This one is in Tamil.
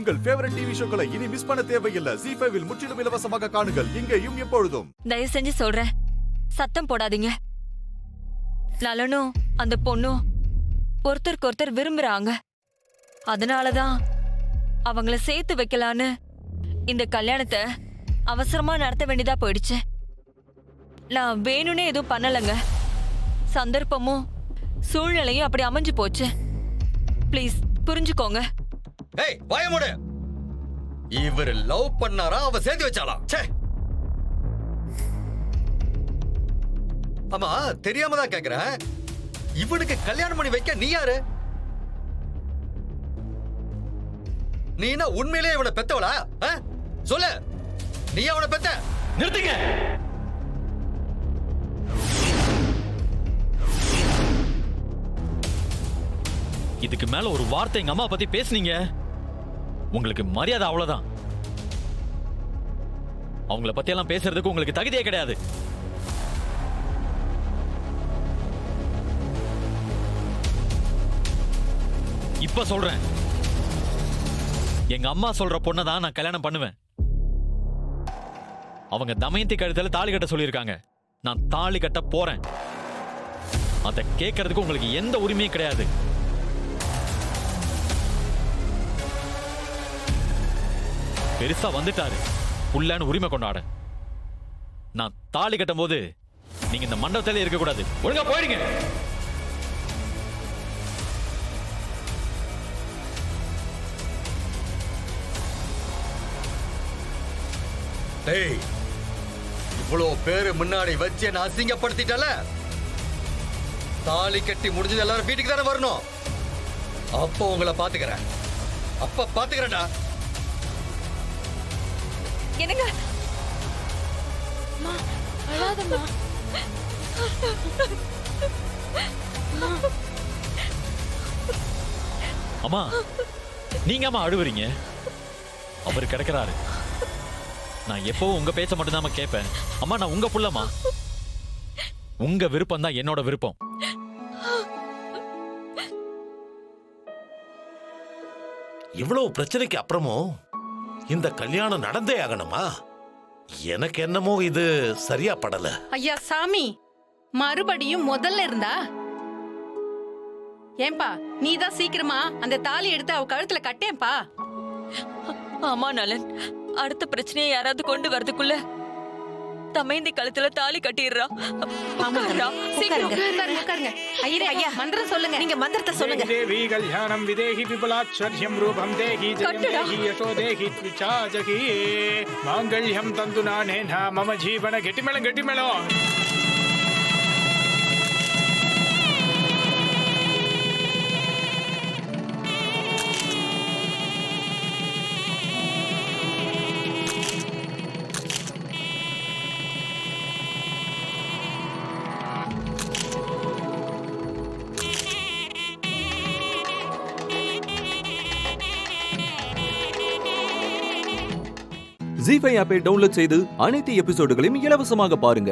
உங்கள் ஃபேவரட் டிவி ஷோக்களை இனி மிஸ் பண்ண தேவையில்லை. ZEE5 இல் முற்றிலும் இலவசமாக காணுங்கள், இங்கேயும் எப்பொழுதும். தயவு செஞ்சு சொல்றேன், சத்தம் போடாதீங்க. நலனும் அந்த பொண்ணும் ஒருத்தருக்கு ஒருத்தர் விரும்புறாங்க. அதனாலதான் அவங்கள சேர்த்து வைக்கலான்னு இந்த கல்யாணத்தை அவசரமா நடத்த வேண்டியதா போயிடுச்சு. நான் வேணும்னே எதுவும் பண்ணலங்க. சந்தர்ப்பமும் சூழ்நிலையும் அப்படி அமைஞ்சு போச்சு. ப்ளீஸ் புரிஞ்சுக்கோங்க. ஏய் வாய மூடு. இவர் லவ் பண்ணாரா அவ சேர்த்து வச்சாளா? ச்சே. ஆமா தெரியாம தான் கேக்குறேன். இவனுக்கு கல்யாணம் பண்ணி வைக்க நீ யாரு? நீ என்ன உண்மையிலேயே இவனை பெத்தவளா? சொல்லு, நீ அவனை பெத்த? நிறுத்துங்க. இதுக்கு மேல ஒரு வார்த்தை எங்க அம்மா பத்தி பேசுனீங்க, உங்களுக்கு மரியாதை அவ்வளவுதான். அவங்கள பத்தி எல்லாம் பேசுறதுக்கு உங்களுக்கு தகுதியே கிடையாது. இப்ப சொல்றேன், எங்க அம்மா சொல்ற பொண்ணை தான் நான் கல்யாணம் பண்ணுவேன். அவங்க தமயந்தி கழுத்துல தாலி கட்ட சொல்லியிருக்காங்க. நான் தாலி கட்ட போறேன். அதை கேட்கறதுக்கு உங்களுக்கு எந்த உரிமையும் கிடையாது. பெருசா வந்துட்டாரு புள்ளன்னு உரிமை கொண்டாட. நான் தாலி கட்டும் போது நீங்க இந்த மண்டபத்திலே இருக்க கூடாது. ஒழுங்கா போயிடுங்க. டேய், இவ்வளோ பேரு முன்னாடி வச்சு என்ன அசிங்கப்படுத்திட்டல. தாலி கட்டி முடிஞ்சது எல்லாரும் வீட்டுக்கு தானே வரணும். அப்போ உங்களை பாத்துக்கிறேன். அப்ப பாத்துக்கிறேன்டா. என்னங்க அழாதம்மா. அம்மா நீங்க அம்மா அழுவுறீங்க? அவரு கிடக்கிறாரு. நான் எப்பவும் உங்க பேச்ச மட்டும் தான் கேட்பேன். அம்மா நான் உங்க புள்ளம்மா. உங்க விருப்பம் தான் என்னோட விருப்பம். இவ்வளவு பிரச்சனைக்கு அப்புறமும் இந்த கல்யாணம் நடந்தே ஆகணுமா? எனக்கு என்னமோ இது சரியா படல. ஐயா சாமி, மறுபடியும் முதல்ல இருந்தா ஏன்பா நீதான் சீக்கிரமா அந்த தாலி எடுத்து அவ கழுத்துல கட்டேன்பா. ஆமா நலன், அடுத்த பிரச்சனையை யாராவது கொண்டு வரதுக்குள்ள தமைந்தி கழுத்துல தாலி கட்டிடுறா. ஐயா மந்திரம் சொல்லுங்க. நீங்க மந்திரத்தை சொல்லுங்க. தேவி கல்யாணம் விதேஹி விபுலாச்சர்யம் ரூபம் தேஹி ஜெயம் தேஹி யசோ தேஹி த்விசாஜகி மாங்கல்யம் தந்து நானேனா மம ஜீவன. கெட்டிமேளம் கெட்டிமேளம். ZEE5 ஆப்பை டவுன்லோட் செய்து அனைத்து எபிசோடுகளையும் இலவசமாக பாருங்க.